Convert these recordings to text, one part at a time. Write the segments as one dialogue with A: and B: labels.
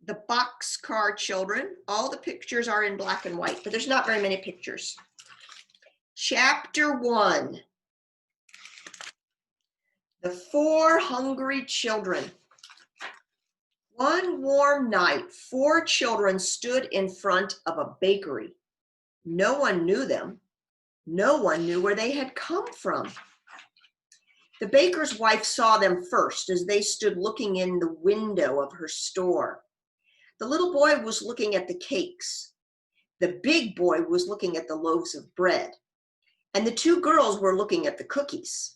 A: The Boxcar Children. All the pictures are in black and white, but there's not very many pictures. Chapter 1. The 4 Hungry Children. One warm night, 4 children stood in front of a bakery. No one knew them. No one knew where they had come from. The baker's wife saw them first as they stood looking in the window of her store. The little boy was looking at the cakes. The big boy was looking at the loaves of bread. And the 2 girls were looking at the cookies.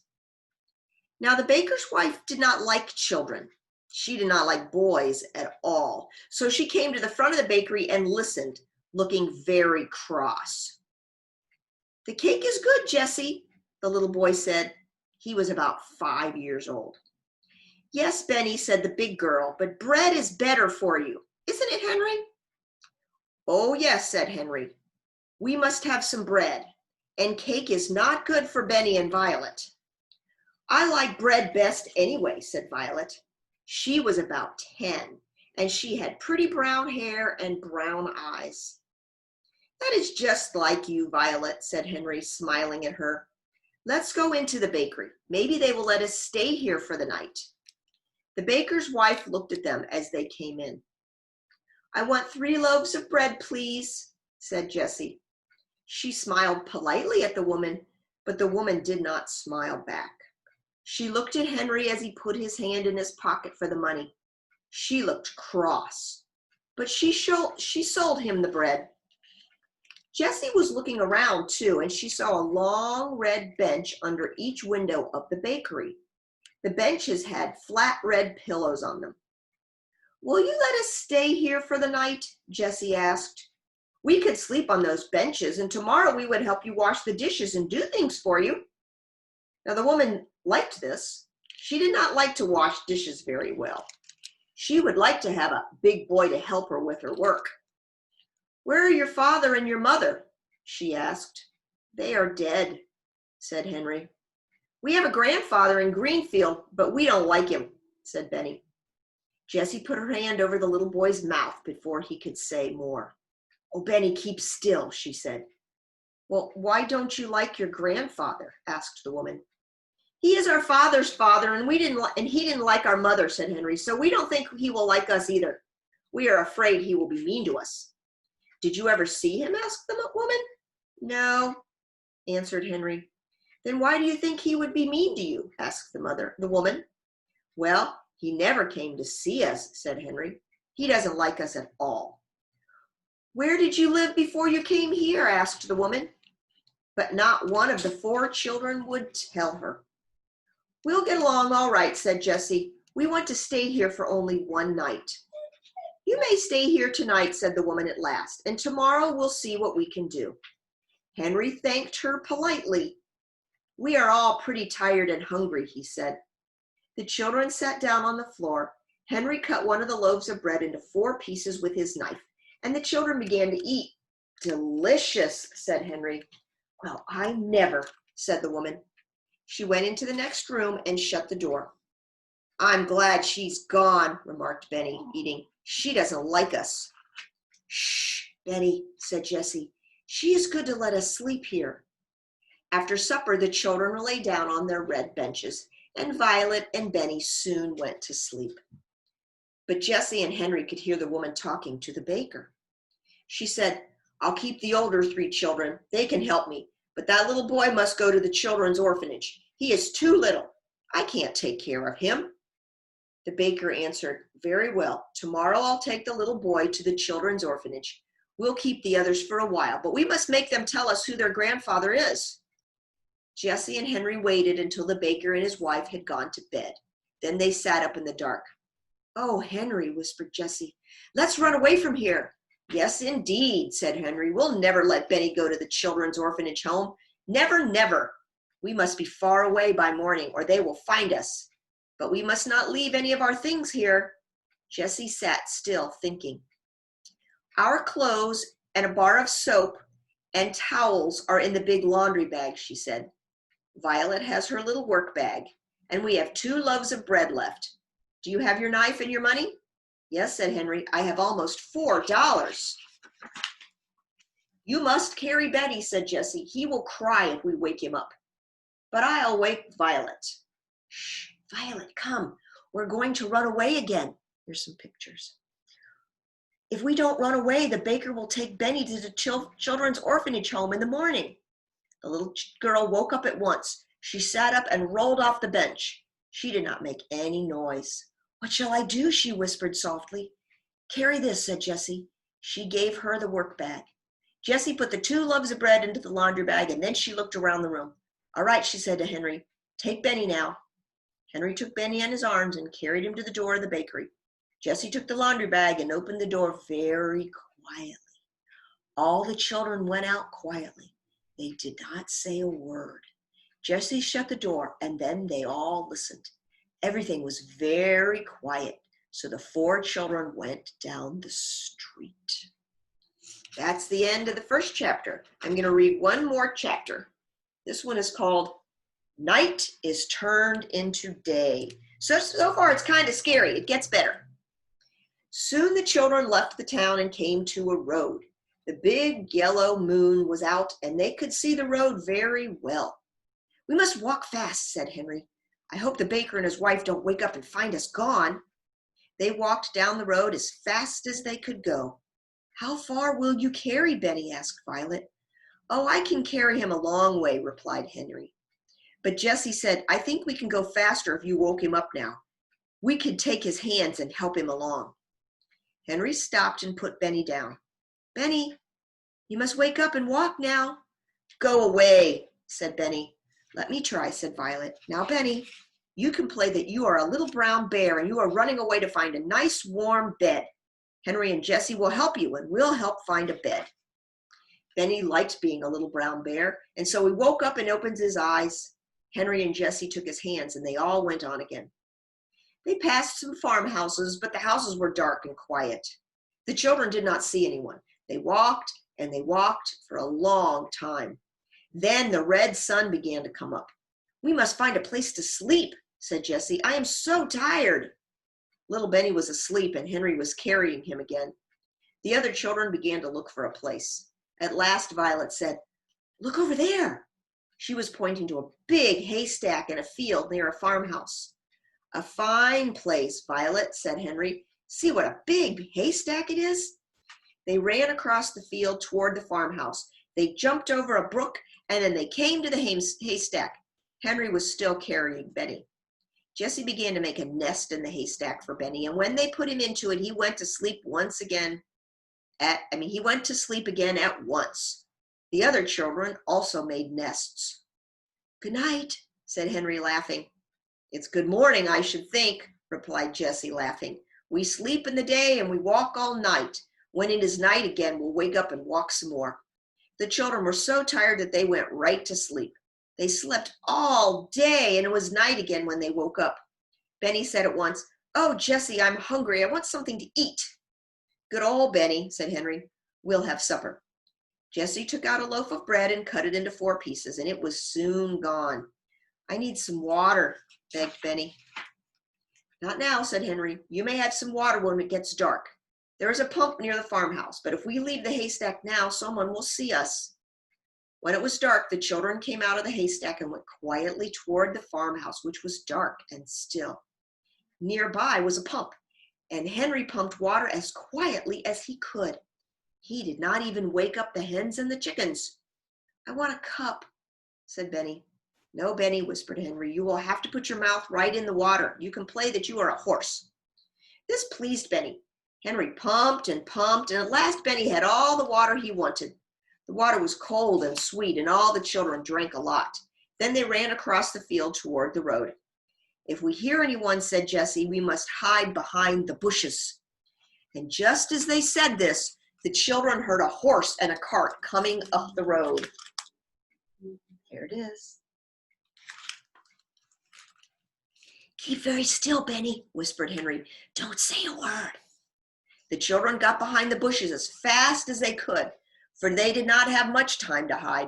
A: Now, the baker's wife did not like children. She did not like boys at all. So she came to the front of the bakery and listened, looking very cross. "The cake is good, Jessie," the little boy said. He was about 5 years old. "Yes, Benny," said the big girl, "but bread is better for you. Isn't it, Henry?" "Oh, yes," said Henry. "We must have some bread, and cake is not good for Benny and Violet." "I like bread best anyway," said Violet. She was about 10, and she had pretty brown hair and brown eyes. "That is just like you, Violet," said Henry, smiling at her. "Let's go into the bakery. Maybe they will let us stay here for the night." The baker's wife looked at them as they came in. "I want 3 loaves of bread, please," said Jessie. She smiled politely at the woman, but the woman did not smile back. She looked at Henry as he put his hand in his pocket for the money. She looked cross, but she sold him the bread. Jessie was looking around too, and she saw a long red bench under each window of the bakery. The benches had flat red pillows on them. "Will you let us stay here for the night?" Jessie asked. "We could sleep on those benches, and tomorrow we would help you wash the dishes and do things for you." Now, the woman liked this. She did not like to wash dishes very well. She would like to have a big boy to help her with her work. "Where are your father and your mother?" she asked. "They are dead," said Henry. "We have a grandfather in Greenfield, but we don't like him," said Benny. Jessie put her hand over the little boy's mouth before he could say more. "Oh, Benny, keep still," she said. "Well, why don't you like your grandfather?" asked the woman. "He is our father's father, and he didn't like our mother," said Henry, "so we don't think he will like us either. We are afraid he will be mean to us." "Did you ever see him?" asked the woman. "No," answered Henry. "Then why do you think he would be mean to you?" asked the woman. "Well, he never came to see us," said Henry. "He doesn't like us at all." "Where did you live before you came here?" asked the woman. But not one of the 4 children would tell her. "We'll get along all right," said Jessie. "We want to stay here for only one night." "You may stay here tonight," said the woman at last, "and tomorrow we'll see what we can do." Henry thanked her politely. "We are all pretty tired and hungry," he said. The children sat down on the floor. Henry cut one of the loaves of bread into 4 pieces with his knife, and the children began to eat. "Delicious," said Henry. "Well, I never," said the woman. She went into the next room and shut the door. "I'm glad she's gone," remarked Benny, eating. "She doesn't like us." "Shh, Benny," said Jessie. "She is good to let us sleep here." After supper, the children lay down on their red benches, and Violet and Benny soon went to sleep. But Jessie and Henry could hear the woman talking to the baker. She said, "I'll keep the older 3 children. They can help me. But that little boy must go to the children's orphanage. He is too little. I can't take care of him." The baker answered, "Very well. Tomorrow I'll take the little boy to the children's orphanage. We'll keep the others for a while, but we must make them tell us who their grandfather is." Jessie and Henry waited until the baker and his wife had gone to bed. Then they sat up in the dark. "Oh, Henry," whispered Jessie, "let's run away from here." "Yes, indeed," said Henry. "We'll never let Benny go to the children's orphanage home. Never, never. We must be far away by morning, or they will find us. But we must not leave any of our things here." Jessie sat still, thinking. "Our clothes and a bar of soap and towels are in the big laundry bag," she said. "Violet has her little work bag, and we have 2 loaves of bread left. Do you have your knife and your money?" Yes, said Henry, I have almost $4. You must carry Benny, said Jessie. He will cry if we wake him up. But I'll wake Violet. Shh, Violet, come. We're going to run away again. Here's some pictures. If we don't run away, the baker will take Benny to the children's orphanage home in the morning. The little girl woke up at once. She sat up and rolled off the bench. She did not make any noise. What shall I do? She whispered softly. Carry this, said Jessie. She gave her the work bag. Jessie put the 2 loaves of bread into the laundry bag, and then she looked around the room. All right, she said to Henry, take Benny now. Henry took Benny in his arms and carried him to the door of the bakery. Jessie took the laundry bag and opened the door very quietly. All the children went out quietly. They did not say a word. Jessie shut the door, and then they all listened. Everything was very quiet, so the 4 children went down the street. That's the end of the first chapter. I'm going to read one more chapter. This one is called Night is Turned into Day. So far it's kind of scary. It gets better. Soon the children left the town and came to a road. The big yellow moon was out, and they could see the road very well. We must walk fast, said Henry. I hope the baker and his wife don't wake up and find us gone. They walked down the road as fast as they could go. How far will you carry Benny? Asked Violet. Oh, I can carry him a long way, replied Henry. But Jessie said, I think we can go faster if you woke him up now. We could take his hands and help him along. Henry stopped and put Benny down. Benny, you must wake up and walk now. Go away, said Benny. Let me try, said Violet. Now, Benny, you can play that you are a little brown bear and you are running away to find a nice warm bed. Henry and Jessie will help you, and we'll help find a bed. Benny liked being a little brown bear, and so he woke up and opened his eyes. Henry and Jessie took his hands, and they all went on again. They passed some farmhouses, but the houses were dark and quiet. The children did not see anyone. They walked, and they walked for a long time. Then the red sun began to come up. We must find a place to sleep, said Jessie. I am so tired. Little Benny was asleep, and Henry was carrying him again. The other children began to look for a place. At last, Violet said, Look over there. She was pointing to a big haystack in a field near a farmhouse. A fine place, Violet, said Henry. See what a big haystack it is? They ran across the field toward the farmhouse. They jumped over a brook, and then they came to the haystack. Henry was still carrying Benny. Jessie began to make a nest in the haystack for Benny, and when they put him into it, he went to sleep again at once. The other children also made nests. Good night, said Henry, laughing. It's good morning, I should think, replied Jessie, laughing. We sleep in the day and we walk all night. When it is night again, we'll wake up and walk some more. The children were so tired that they went right to sleep. They slept all day, and it was night again when they woke up. Benny said at once, Oh, Jessie, I'm hungry. I want something to eat. Good old Benny, said Henry. We'll have supper. Jessie took out a loaf of bread and cut it into 4 pieces, and it was soon gone. I need some water, begged Benny. Not now, said Henry. You may have some water when it gets dark. There is a pump near the farmhouse, but if we leave the haystack now, someone will see us. When it was dark, the children came out of the haystack and went quietly toward the farmhouse, which was dark and still. Nearby was a pump, and Henry pumped water as quietly as he could. He did not even wake up the hens and the chickens. I want a cup, said Benny. No, Benny, whispered Henry. You will have to put your mouth right in the water. You can play that you are a horse. This pleased Benny. Henry pumped, and at last Benny had all the water he wanted. The water was cold and sweet, and all the children drank a lot. Then they ran across the field toward the road. If we hear anyone, said Jessie, we must hide behind the bushes. And just as they said this, the children heard a horse and a cart coming up the road. There it is. Keep very still, Benny, whispered Henry. Don't say a word. The children got behind the bushes as fast as they could, for they did not have much time to hide.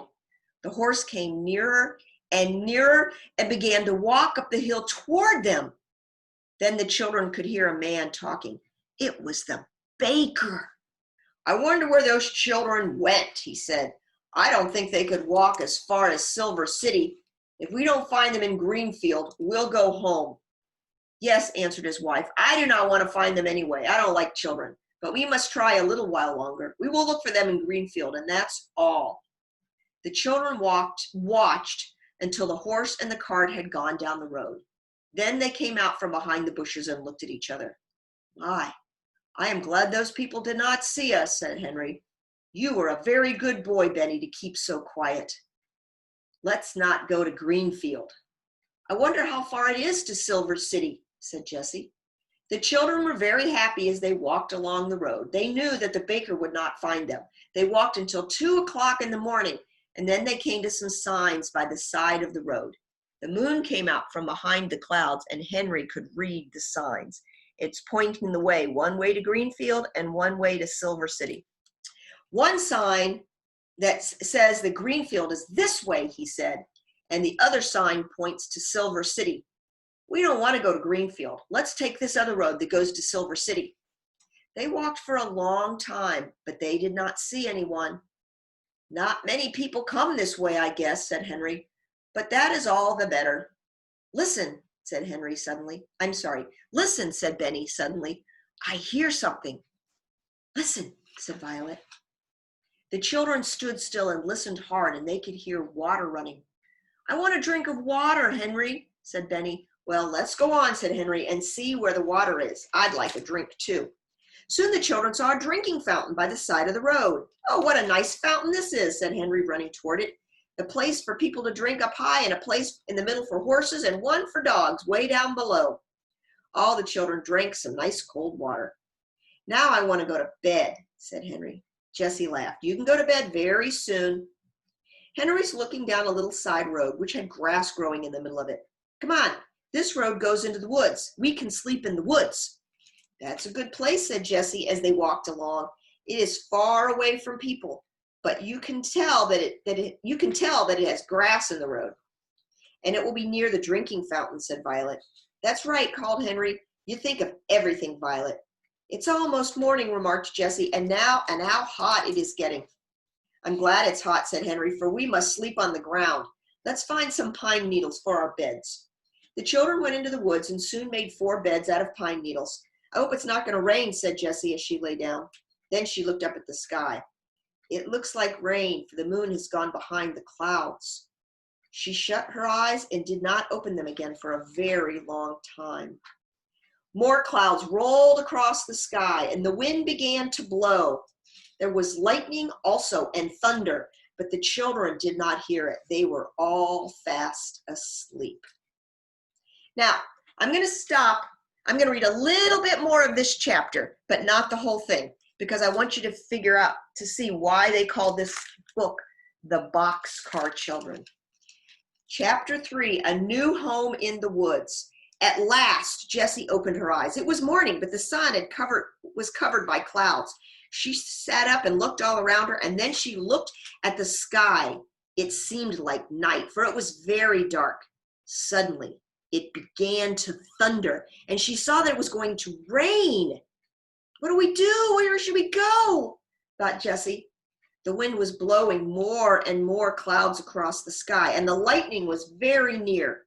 A: The horse came nearer and nearer and began to walk up the hill toward them. Then the children could hear a man talking. It was the baker. I wonder where those children went, he said. I don't think they could walk as far as Silver City. If we don't find them in Greenfield, we'll go home. Yes, answered his wife. I do not want to find them anyway. I don't like children, but we must try a little while longer. We will look for them in Greenfield, and that's all. The children watched until the horse and the cart had gone down the road. Then they came out from behind the bushes and looked at each other. My, I am glad those people did not see us, said Henry. You were a very good boy, Benny, to keep so quiet. Let's not go to Greenfield. I wonder how far it is to Silver City, said Jessie. The children were very happy as they walked along the road. They knew that the baker would not find them. They walked until 2 o'clock in the morning, and then they came to some signs by the side of the road. The moon came out from behind the clouds, and Henry could read the signs. It's pointing the way, one way to Greenfield and one way to Silver City. One sign that says the Greenfield is this way, he said, and the other sign points to Silver City. We don't want to go to Greenfield. Let's take this other road that goes to Silver City. They walked for a long time, but they did not see anyone. Not many people come this way, I guess, said Henry, but that is all the better. Listen, said Henry suddenly. Listen, said Benny suddenly. I hear something. Listen, said Violet. The children stood still and listened hard, and they could hear water running. I want a drink of water, Henry, said Benny. Well, let's go on, said Henry, and see where the water is. I'd like a drink, too. Soon the children saw a drinking fountain by the side of the road. Oh, what a nice fountain this is, said Henry, running toward it. The place for people to drink up high, and a place in the middle for horses, and one for dogs way down below. All the children drank some nice cold water. Now I want to go to bed, said Henry. Jessie laughed. You can go to bed very soon. Henry's looking down a little side road, which had grass growing in the middle of it. Come on, this road goes into the woods. We can sleep in the woods. That's a good place, said Jessie as they walked along. It is far away from people, but you can tell that it has grass in the road. And it will be near the drinking fountain, said Violet. That's right, called Henry. You think of everything, Violet. It's almost morning, remarked Jessie, and how hot it is getting. I'm glad it's hot, said Henry, for we must sleep on the ground. Let's find some pine needles for our beds. The children went into the woods and soon made 4 beds out of pine needles. I hope it's not going to rain, said Jessie as she lay down. Then she looked up at the sky. It looks like rain, for the moon has gone behind the clouds. She shut her eyes and did not open them again for a very long time. More clouds rolled across the sky, and the wind began to blow. There was lightning also and thunder, but the children did not hear it. They were all fast asleep. Now, I'm going to stop. I'm going to read a little bit more of this chapter, but not the whole thing, because I want you to figure out, to see why they called this book The Boxcar Children. Chapter 3, A New Home in the Woods. At last, Jessie opened her eyes. It was morning, but the sun was covered by clouds. She sat up and looked all around her, and then she looked at the sky. It seemed like night, for it was very dark. Suddenly, it began to thunder, and she saw that it was going to rain. What do we do? Where should we go? Thought Jessie. The wind was blowing more and more clouds across the sky, and the lightning was very near.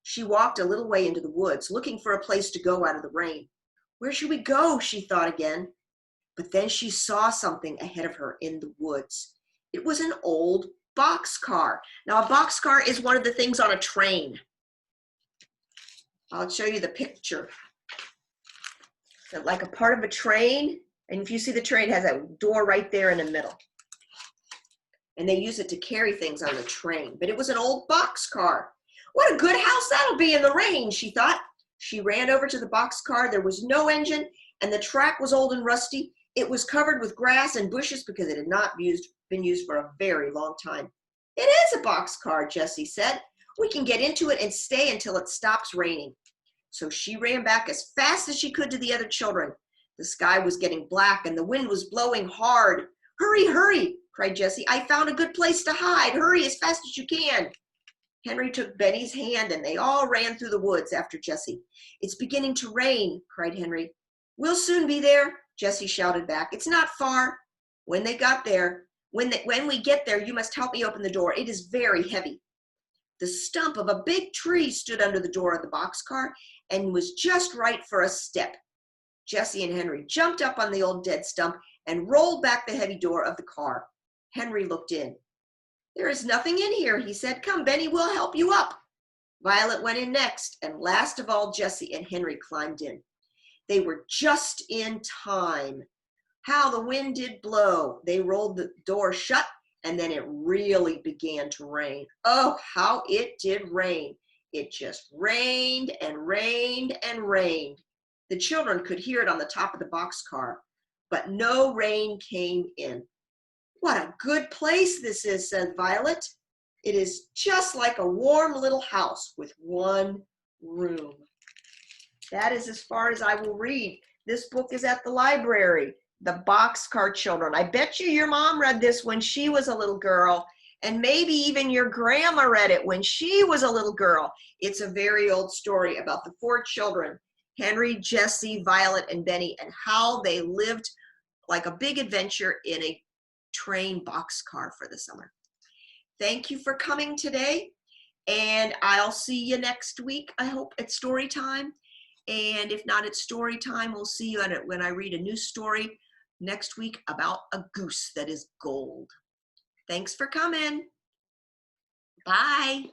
A: She walked a little way into the woods, looking for a place to go out of the rain. Where should we go? She thought again. But then she saw something ahead of her in the woods. It was an old boxcar. Now, a boxcar is one of the things on a train. I'll show you the picture. So like a part of a train, and if you see the train, it has a door right there in the middle. And they use it to carry things on the train. But it was an old boxcar. What a good house that'll be in the rain, she thought. She ran over to the boxcar. There was no engine, and the track was old and rusty. It was covered with grass and bushes because it had not been used for a very long time. It is a boxcar, Jessie said. We can get into it and stay until it stops raining. So she ran back as fast as she could to the other children. The sky was getting black, and the wind was blowing hard. Hurry, hurry, cried Jessie. I found a good place to hide. Hurry as fast as you can. Henry took Benny's hand, and they all ran through the woods after Jessie. It's beginning to rain, cried Henry. We'll soon be there, Jessie shouted back. It's not far. When they got there, when we get there, you must help me open the door. It is very heavy. The stump of a big tree stood under the door of the boxcar and was just right for a step. Jessie and Henry jumped up on the old dead stump and rolled back the heavy door of the car. Henry looked in. There is nothing in here, he said. Come, Benny, we'll help you up. Violet went in next, and last of all, Jessie and Henry climbed in. They were just in time. How the wind did blow. They rolled the door shut, and then it really began to rain. Oh, how it did rain. It just rained and rained and rained. The children could hear it on the top of the boxcar, but no rain came in. What a good place this is, said Violet. It is just like a warm little house with one room. That is as far as I will read. This book is at the library, The Boxcar Children. I bet you your mom read this when she was a little girl, and maybe even your grandma read it when she was a little girl. It's a very old story about the 4 children, Henry, Jessie, Violet, and Benny, and how they lived like a big adventure in a train boxcar for the summer. Thank you for coming today, and I'll see you next week, I hope, at story time. And if not at story time, we'll see you when I read a new story next week about a goose that is gold. Thanks for coming. Bye.